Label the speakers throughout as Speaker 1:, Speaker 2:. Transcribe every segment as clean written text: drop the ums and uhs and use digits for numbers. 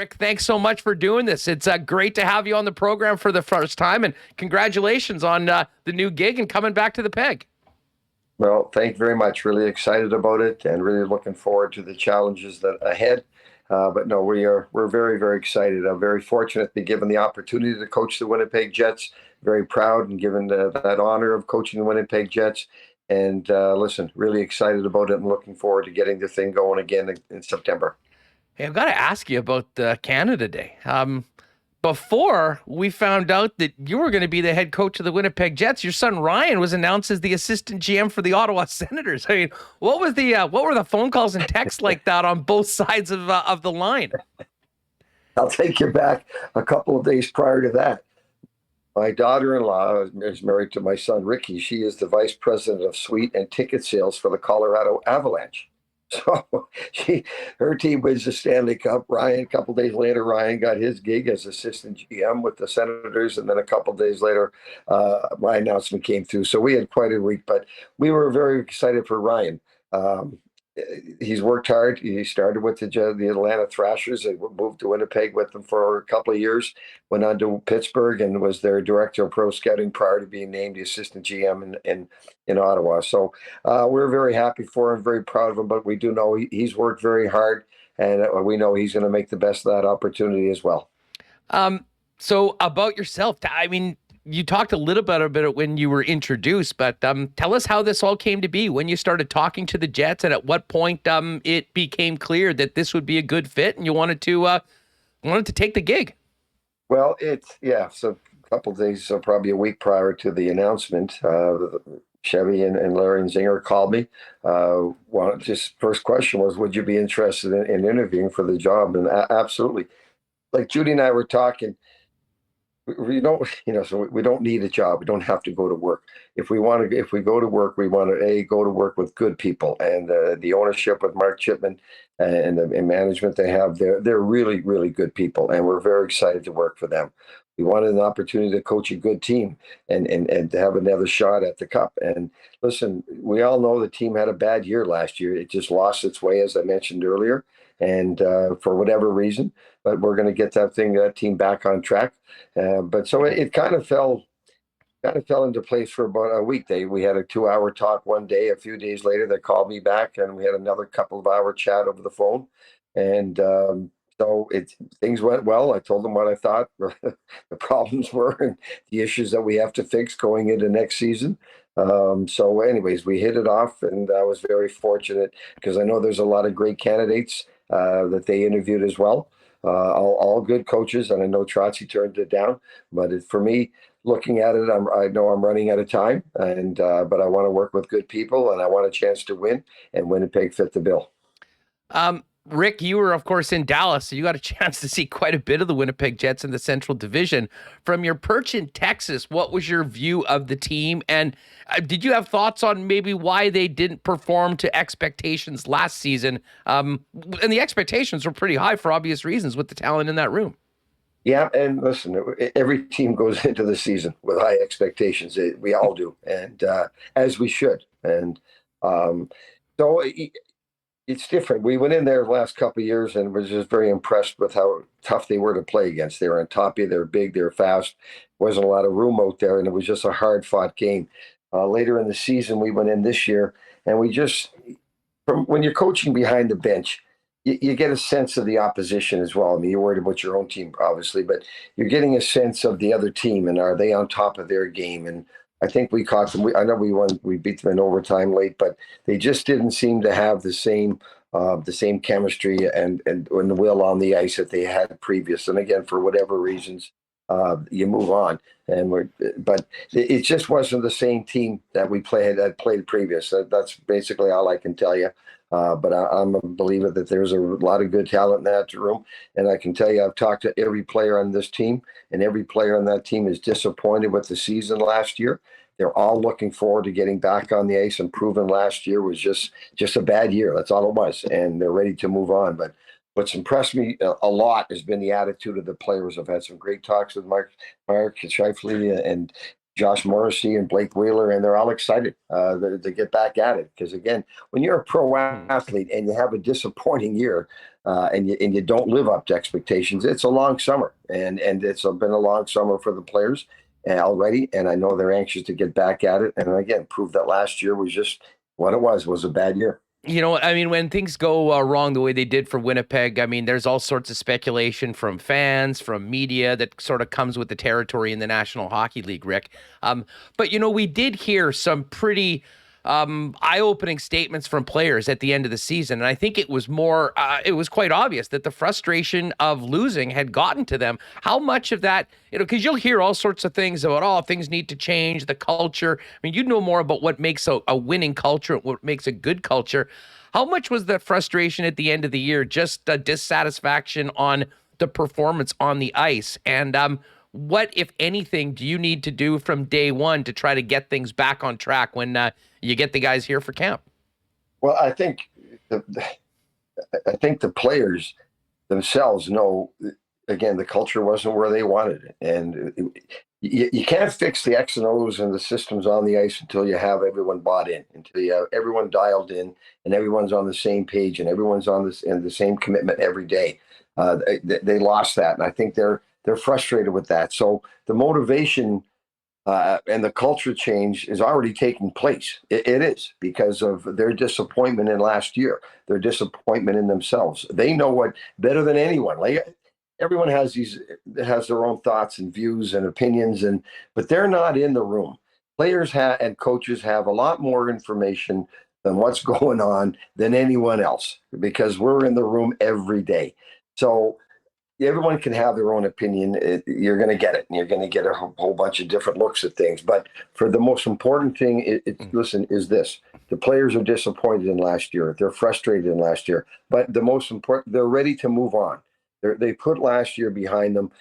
Speaker 1: Rick, thanks so much for doing this. It's great to have you on the program for the first time, and congratulations on the new gig and coming back to the Peg.
Speaker 2: Well, thank you very much. Really excited about it and really looking forward to the challenges that ahead. But no, we're very, very excited. I'm very fortunate to be given the opportunity to coach the Winnipeg Jets. Very proud and given that honor of coaching the Winnipeg Jets. And listen, really excited about it and looking forward to getting the thing going again in September.
Speaker 1: Hey, I've got to ask you about Canada Day. Before we found out that you were going to be the head coach of the Winnipeg Jets, your son Ryan was announced as the assistant GM for the Ottawa Senators. I mean, what were the phone calls and texts like that on both sides of the line?
Speaker 2: I'll take you back a couple of days prior to that. My daughter-in-law is married to my son Ricky. She is the vice president of suite and ticket sales for the Colorado Avalanche. So her team wins the Stanley Cup. Ryan, a couple of days later, Ryan got his gig as assistant GM with the Senators. And then a couple of days later, my announcement came through. So we had quite a week, but we were very excited for Ryan. He's worked hard. He started with the Atlanta Thrashers. They moved to Winnipeg with them for a couple of years, went on to Pittsburgh and was their director of pro scouting prior to being named the assistant GM in Ottawa. So we're very happy for him, very proud of him, but we do know he's worked very hard, and we know he's going to make the best of that opportunity as well.
Speaker 1: So about yourself, I mean, you talked a little bit about it when you were introduced, but tell us how this all came to be, when you started talking to the Jets, and at what point it became clear that this would be a good fit and you wanted to take the gig.
Speaker 2: Well, so a couple of days, so probably a week prior to the announcement, Chevy and Larry and Zinger called me. Just first question was, would you be interested in interviewing for the job? And absolutely. Like Judy and I were talking, we don't, so we don't need a job. We don't have to go to work. If we go to work, we want to go to work with good people. And the ownership with Mark Chipman and the management they have, they're really, really good people. And we're very excited to work for them. We wanted an opportunity to coach a good team and to have another shot at the cup. And listen, we all know the team had a bad year last year. It just lost its way, as I mentioned earlier. And for whatever reason, but we're going to get that team back on track. But so it kind of fell into place for about a week. We had a 2-hour talk one day. A few days later, they called me back, and we had another couple of hour chat over the phone. And so things went well. I told them what I thought the problems were and the issues that we have to fix going into next season. So anyways, we hit it off, and I was very fortunate because I know there's a lot of great candidates that they interviewed as well. All good coaches, and I know Trotzy turned it down. But for me, looking at it, I know I'm running out of time, and but I want to work with good people, and I want a chance to win, and Winnipeg fit the bill.
Speaker 1: Rick, you were, of course, in Dallas, so you got a chance to see quite a bit of the Winnipeg Jets in the Central Division. From your perch in Texas, what was your view of the team? And did you have thoughts on maybe why they didn't perform to expectations last season? And the expectations were pretty high for obvious reasons with the talent in that room.
Speaker 2: Yeah, and listen, every team goes into the season with high expectations. We all do, and as we should. And so it's different. We went in there the last couple of years and was just very impressed with how tough they were to play against. They were on top of you. They were big. They were fast. Wasn't a lot of room out there, and it was just a hard-fought game. Later in the season, we went in this year, and when you're coaching behind the bench, you get a sense of the opposition as well. I mean, you're worried about your own team, obviously, but you're getting a sense of the other team, and are they on top of their game? And I think we caught them. I know we won. We beat them in overtime late, but they just didn't seem to have the same chemistry and the will on the ice that they had previous. And again, for whatever reasons, you move on. But it just wasn't the same team that we played previous. That's basically all I can tell you. But I'm a believer that there's a lot of good talent in that room. And I can tell you, I've talked to every player on this team, and every player on that team is disappointed with the season last year. They're all looking forward to getting back on the ice and proving last year was just a bad year. That's all it was. And they're ready to move on. But what's impressed me a lot has been the attitude of the players. I've had some great talks with Mark Scheifele and Josh Morrissey and Blake Wheeler, and they're all excited to get back at it. Because again, when you're a pro athlete and you have a disappointing year, and you don't live up to expectations, it's a long summer, and it's been a long summer for the players already, and I know they're anxious to get back at it. And again, prove that last year was just what it was a bad year.
Speaker 1: You know, I mean, when things go wrong the way they did for Winnipeg, I mean, there's all sorts of speculation from fans, from media that sort of comes with the territory in the National Hockey League, Rick. But, you know, we did hear some pretty eye-opening statements from players at the end of the season. And I think it was it was quite obvious that the frustration of losing had gotten to them. How much of that, you know, because you'll hear all sorts of things about, oh, things need to change, the culture. I mean, you know more about what makes a winning culture, what makes a good culture. How much was the frustration at the end of the year, just a dissatisfaction on the performance on the ice? And what, if anything, do you need to do from day one to try to get things back on track when you get the guys here for camp?
Speaker 2: Well, I think the players themselves know. Again, the culture wasn't where they wanted it, and you can't fix the X and O's and the systems on the ice until you have everyone bought in, until you have everyone dialed in, and everyone's on the same page, and everyone's on this and the same commitment every day. They lost that, and I think they're frustrated with that. So the motivation and the culture change is already taking place. It is because of their disappointment in last year, their disappointment in themselves. They know what better than anyone. Like everyone has their own thoughts and views and opinions, but they're not in the room. Players and coaches have a lot more information than what's going on than anyone else because we're in the room every day. So everyone can have their own opinion. You're going to get it, and you're going to get a whole bunch of different looks at things. But for the most important thing, listen, is this: the players are disappointed in last year. They're frustrated in last year. But the most important, they're ready to move on. They put last year behind them.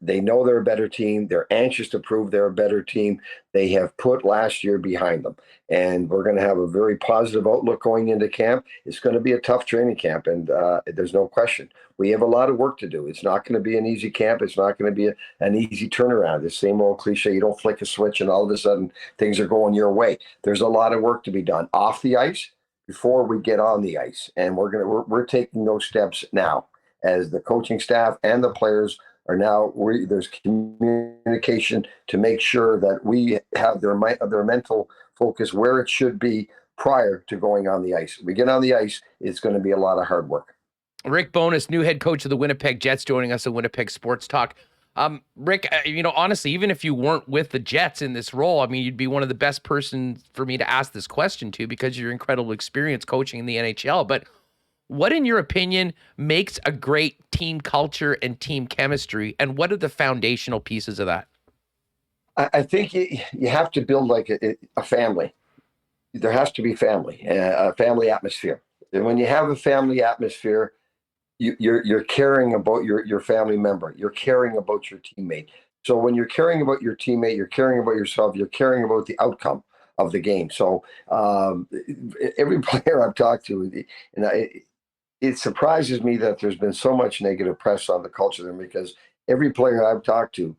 Speaker 2: They know they're a better team. They're anxious to prove they're a better team. They have put last year behind them. And we're going to have a very positive outlook going into camp. It's going to be a tough training camp, and there's no question. We have a lot of work to do. It's not going to be an easy camp. It's not going to be an easy turnaround. The same old cliche, you don't flick a switch and all of a sudden things are going your way. There's a lot of work to be done off the ice before we get on the ice. And we're taking those steps now, as the coaching staff and the players are now. There's communication to make sure that we have their mental focus where it should be prior to going on the ice. We get on the ice, it's going to be a lot of hard work.
Speaker 1: Rick Bowness, new head coach of the Winnipeg Jets, joining us at Winnipeg Sports Talk. Rick, you know, honestly, even if you weren't with the Jets in this role, I mean, you'd be one of the best persons for me to ask this question to because of your incredible experience coaching in the NHL. But what, in your opinion, makes a great team culture and team chemistry, and what are the foundational pieces of that?
Speaker 2: I think you have to build like a family. There has to be a family atmosphere. And when you have a family atmosphere, you're caring about your family member. You're caring about your teammate. So when you're caring about your teammate, you're caring about yourself. You're caring about the outcome of the game. So every player I've talked to, and it surprises me that there's been so much negative press on the culture there, because every player I've talked to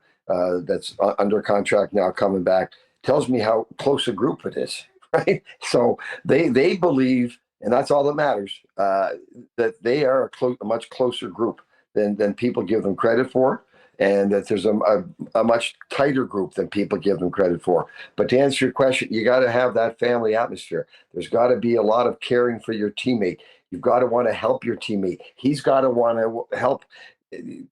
Speaker 2: that's under contract now coming back tells me how close a group it is, right? So they believe, and that's all that matters, that they are a much closer group than people give them credit for, and that there's a much tighter group than people give them credit for. But to answer your question, you got to have that family atmosphere. There's got to be a lot of caring for your teammate. You've got to want to help your teammate. He's got to want to help,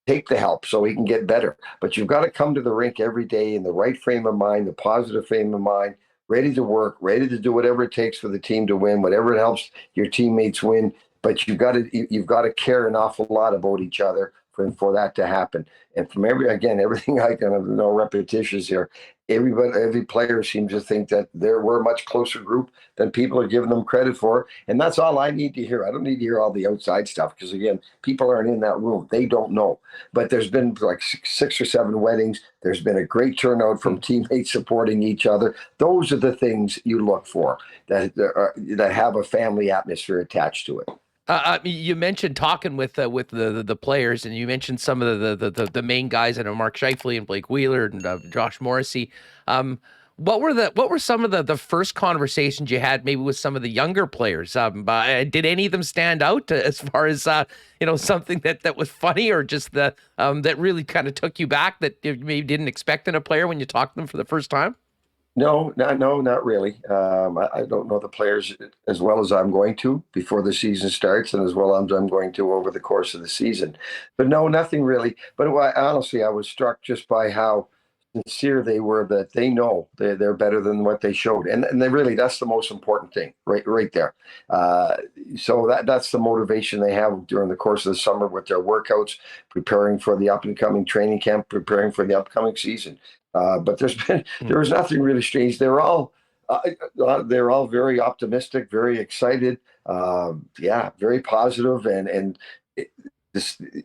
Speaker 2: take the help so he can get better. But you've got to come to the rink every day in the right frame of mind, the positive frame of mind, ready to work, ready to do whatever it takes for the team to win, whatever it helps your teammates win. But you've got to care an awful lot about each other for that to happen. And from everything I can, no repetitions here, every player seems to think that we're a much closer group than people are giving them credit for. And that's all I need to hear. I don't need to hear all the outside stuff, because again, people aren't in that room. They don't know. But there's been like 6 or 7 weddings. There's been a great turnout from teammates supporting each other. Those are the things you look for that have a family atmosphere attached to it.
Speaker 1: You mentioned talking with the players, and you mentioned some of the main guys. I know Mark Scheifele and Blake Wheeler and Josh Morrissey. What were some of the first conversations you had, maybe with some of the younger players? Did any of them stand out as far as something that was funny, or just that really kind of took you back, that you maybe didn't expect in a player when you talked to them for the first time?
Speaker 2: No, not really. I don't know the players as well as I'm going to before the season starts, and as well as I'm going to over the course of the season. But no, nothing really. But honestly, I was struck just by how sincere they were, that they know they're better than what they showed, and they really, that's the most important thing, right there. Uh, so that's the motivation they have during the course of the summer with their workouts, preparing for the up and coming training camp, preparing for the upcoming season. But there was nothing really strange. They're all very optimistic, very excited. Yeah, very positive, and it,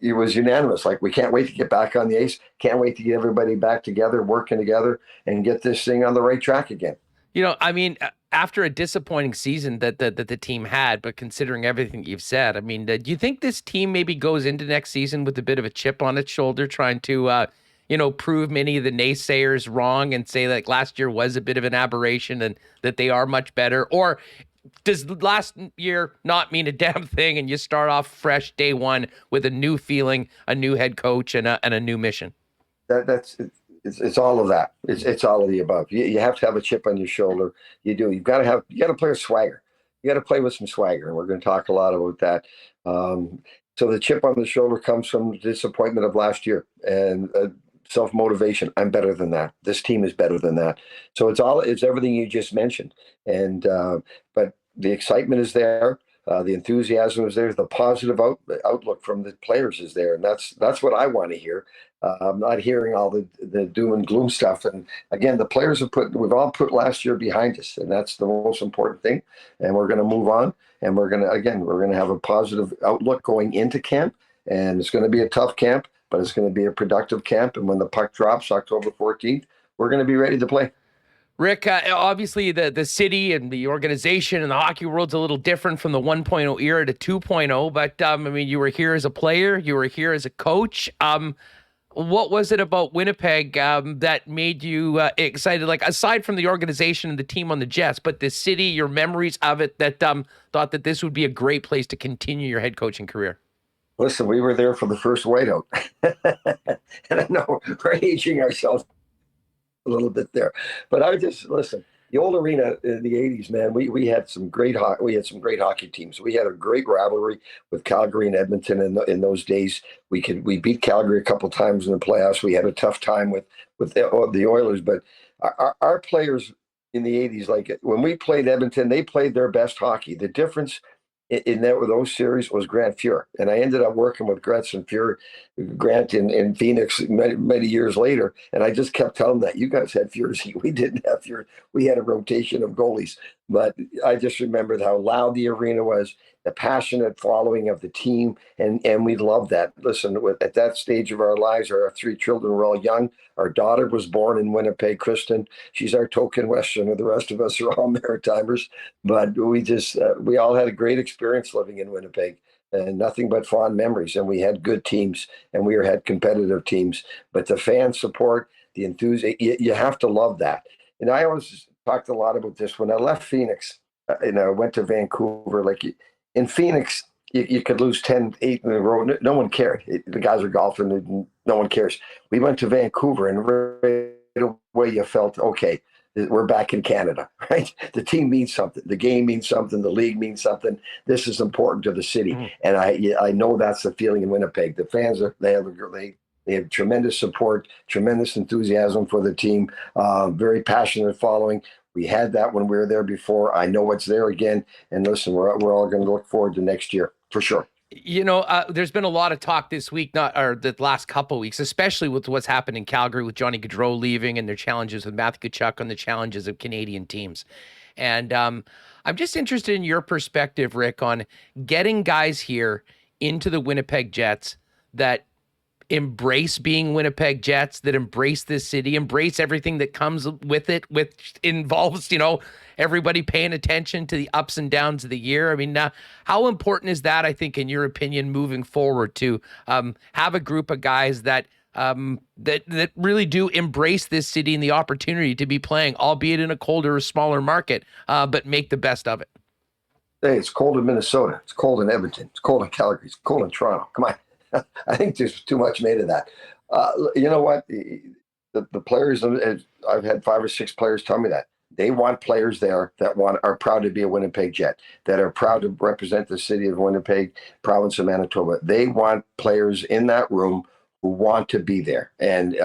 Speaker 2: it was unanimous. Like, we can't wait to get back on the ice. Can't wait to get everybody back together, working together, and get this thing on the right track again.
Speaker 1: I mean, after a disappointing season that the team had, but considering everything you've said, I mean, do you think this team maybe goes into next season with a bit of a chip on its shoulder, trying to, prove many of the naysayers wrong, and say like last year was a bit of an aberration and that they are much better? Or does last year not mean a damn thing, and you start off fresh day one with a new feeling, a new head coach, and a new mission?
Speaker 2: That's it's all of that. It's all of the above. You have to have a chip on your shoulder. You do. You got to play with swagger. You got to play with some swagger, and we're going to talk a lot about that. So the chip on the shoulder comes from the disappointment of last year, and self motivation. I'm better than that. This team is better than that. So it's everything you just mentioned, and but the excitement is there. The enthusiasm is there. The positive outlook from the players is there, and that's what I want to hear. I'm not hearing all the doom and gloom stuff. And again, the players we've all put last year behind us, and that's the most important thing. And we're going to move on, and we're going to have a positive outlook going into camp. And it's going to be a tough camp, but it's going to be a productive camp. And when the puck drops October 14th, we're going to be ready to play.
Speaker 1: Rick, obviously the city and the organization and the hockey world's a little different from the 1.0 era to 2.0, but I mean, you were here as a player, you were here as a coach. What was it about Winnipeg that made you excited? Like, aside from the organization and the team on the Jets, but the city, your memories of it, that thought that this would be a great place to continue your head coaching career?
Speaker 2: Listen, we were there for the first whiteout. And I know we're aging ourselves a little bit there, but I just listen. The old arena in the '80s, man. We had some great we had some great hockey teams. We had a great rivalry with Calgary and Edmonton in those days. We beat Calgary a couple times in the playoffs. We had a tough time with the Oilers, but our players in the '80s, like when we played Edmonton, they played their best hockey. The difference in that with those series was Grant Fuhr, and I ended up working with Grant in Phoenix many years later, and I just kept telling them that you guys had Fuhrs, we didn't have Fuhr. We had a rotation of goalies, but I just remembered how loud the arena was, the passionate following of the team, and we loved that. Listen, at that stage of our lives, our three children were all young. Our daughter was born in Winnipeg, Kristen. She's our token Westerner. The rest of us are all Maritimers. But we all had a great experience living in Winnipeg, and nothing but fond memories. And we had good teams, and had competitive teams. But the fan support, the enthusiasm, you have to love that. And I always talked a lot about this when I left Phoenix. I went to Vancouver. Like in Phoenix, you could lose 10-8 in a row. No one cared. The guys are golfing. No one cares. We went to Vancouver, and right away you felt, okay, we're back in Canada, right? The team means something. The game means something. The league means something. This is important to the city. Mm-hmm. And I know that's the feeling in Winnipeg. The fans, they have tremendous support, tremendous enthusiasm for the team, very passionate following. We had that when we were there before. I know it's there again. And listen, we're all going to look forward to next year for sure.
Speaker 1: There's been a lot of talk this week, the last couple of weeks, especially with what's happened in Calgary with Johnny Gaudreau leaving and their challenges with Matthew Tkachuk and the challenges of Canadian teams. And I'm just interested in your perspective, Rick, on getting guys here into the Winnipeg Jets that embrace being Winnipeg Jets, that embrace this city, embrace everything that comes with it, which involves, everybody paying attention to the ups and downs of the year? I mean, how important is that, I think, in your opinion, moving forward, to have a group of guys that that really do embrace this city and the opportunity to be playing, albeit in a colder or smaller market, but make the best of it?
Speaker 2: Hey, it's cold in Minnesota. It's cold in Edmonton. It's cold in Calgary. It's cold in Toronto. Come on. I think there's too much made of that. You know what? The players, I've had 5 or 6 players tell me that. They want players there that are proud to be a Winnipeg Jet, that are proud to represent the city of Winnipeg, province of Manitoba. They want players in that room who want to be there. And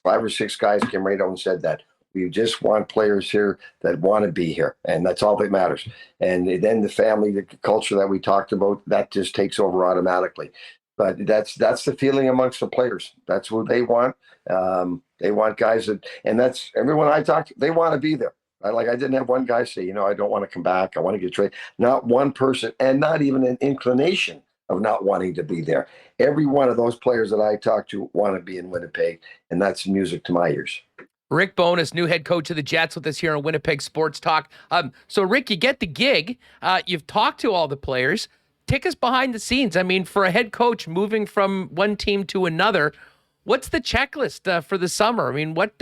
Speaker 2: 5 or 6 guys came right out and said that. We just want players here that want to be here, and that's all that matters. And then the family, the culture that we talked about, that just takes over automatically. But that's the feeling amongst the players. That's what they want. They want guys and that's everyone I talked to. They want to be there. I didn't have one guy say, I don't want to come back. I want to get traded. Not one person, and not even an inclination of not wanting to be there. Every one of those players that I talked to want to be in Winnipeg, and that's music to my ears.
Speaker 1: Rick Bowness, new head coach of the Jets, with us here on Winnipeg Sports Talk. So, Rick, you get the gig. You've talked to all the players. Take us behind the scenes. I mean, for a head coach moving from one team to another, what's the checklist for the summer? I mean, what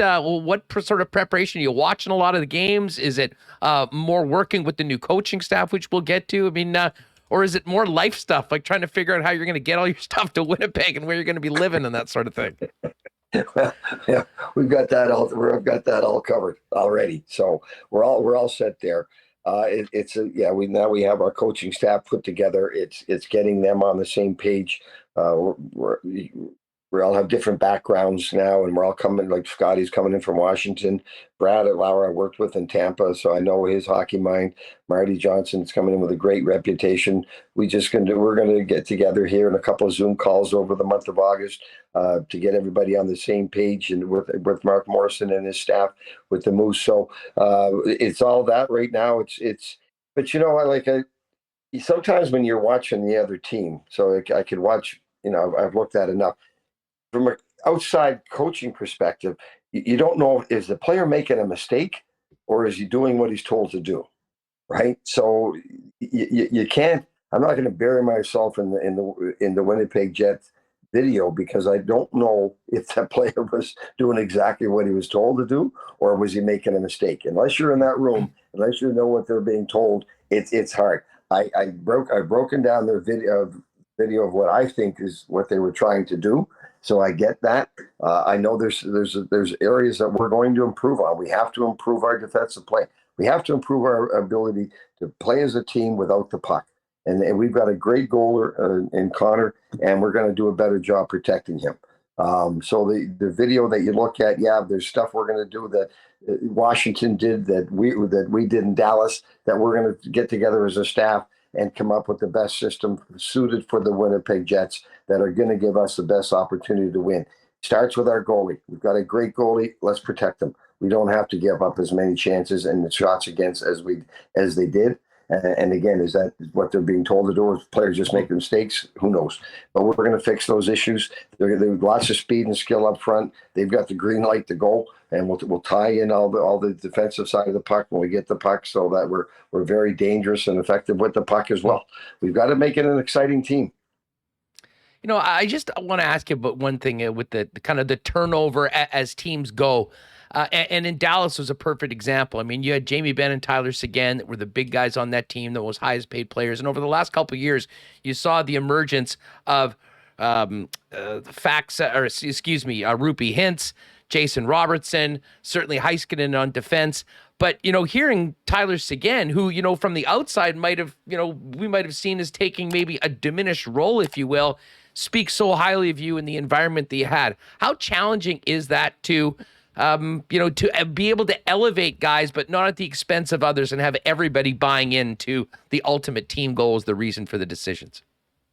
Speaker 1: sort of preparation? Are you watching a lot of the games? Is it more working with the new coaching staff, which we'll get to? I mean, or is it more life stuff, like trying to figure out how you're going to get all your stuff to Winnipeg and where you're going to be living and that sort of thing?
Speaker 2: Well, yeah, we've got that all. We've got that all covered already. So we're all set there. We have our coaching staff put together. It's getting them on the same page. We all have different backgrounds now, and we're all coming. Like Scotty's coming in from Washington. Brad at Lauer I worked with in Tampa, so I know his hockey mind. Marty Johnson's coming in with a great reputation. We're going to get together here in a couple of Zoom calls over the month of August to get everybody on the same page, and with Mark Morrison and his staff with the Moose. So it's all that right now. But sometimes when you're watching the other team, so I could watch. I've looked at enough. From an outside coaching perspective, you don't know, is the player making a mistake or is he doing what he's told to do, right? So you can't. I'm not going to bury myself in the Winnipeg Jets video, because I don't know if that player was doing exactly what he was told to do or was he making a mistake. Unless you're in that room, unless you know what they're being told, it's hard. I've broken down their video of what I think is what they were trying to do. So I get that. I know there's areas that we're going to improve on. We have to improve our defensive play. We have to improve our ability to play as a team without the puck. And we've got a great goaler in Connor, and we're going to do a better job protecting him. So the video that you look at, there's stuff we're going to do that Washington did, that we did in Dallas, that we're going to get together as a staff and come up with the best system suited for the Winnipeg Jets that are going to give us the best opportunity to win. Starts with our goalie. We've got a great goalie. Let's protect them. We don't have to give up as many chances and shots against as they did. And again, is that what they're being told to do? Or players just make mistakes? Who knows? But we're going to fix those issues. There's lots of speed and skill up front. They've got the green light to go, and we'll tie in all the defensive side of the puck when we get the puck, so that we're very dangerous and effective with the puck as well. We've got to make it an exciting team.
Speaker 1: I just want to ask you about one thing with the kind of the turnover as teams go. And in Dallas was a perfect example. I mean, you had Jamie Benn and Tyler Seguin that were the big guys on that team, the most highest paid players. And over the last couple of years, you saw the emergence of Rupee Hintz, Jason Robertson, certainly Heiskanen on defense. But, hearing Tyler Seguin, who, from the outside we might have seen as taking maybe a diminished role, if you will, speak so highly of you in the environment that you had. How challenging is that to be able to elevate guys, but not at the expense of others, and have everybody buying into the ultimate team goal as the reason for the decisions?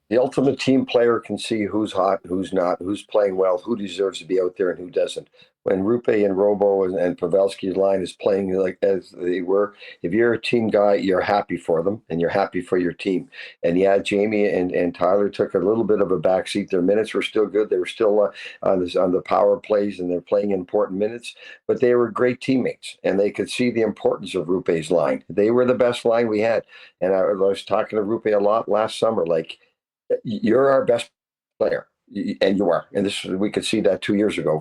Speaker 2: The ultimate team player can see who's hot, who's not, who's playing well, who deserves to be out there and who doesn't. when Rupe and Robo and Pavelski's line is playing like as they were, if you're a team guy, you're happy for them and you're happy for your team. And yeah, Jamie and Tyler took a little bit of a backseat. Their minutes were still good. They were still on the power plays and they're playing important minutes, but they were great teammates and they could see the importance of Rupe's line. They were the best line we had. And I was talking to Rupe a lot last summer, like, you're our best player, and you are. And this we could see that 2 years ago,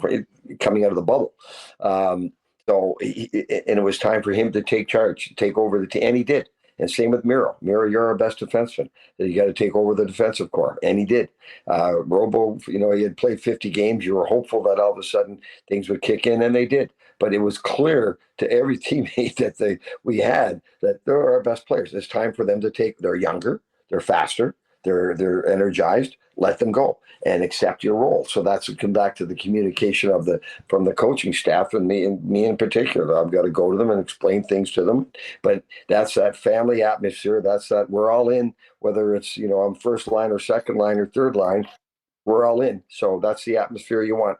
Speaker 2: coming out of the bubble. Um, and it was time for him to take charge, take over the team, and he did. And same with Miro. Miro, you're our best defenseman. You got to take over the defensive core, and he did. Robo, he had played 50 games. You were hopeful that all of a sudden things would kick in, and they did. But it was clear to every teammate that we had that they're our best players. It's time for them to take. They're younger, they're faster, they're energized. Let them go and accept your role. So that's come back to the communication from the coaching staff and me in particular. I've got to go to them and explain things to them. But that's that family atmosphere. That's that we're all in. Whether it's I'm first line or second line or third line, we're all in. So that's the atmosphere you want.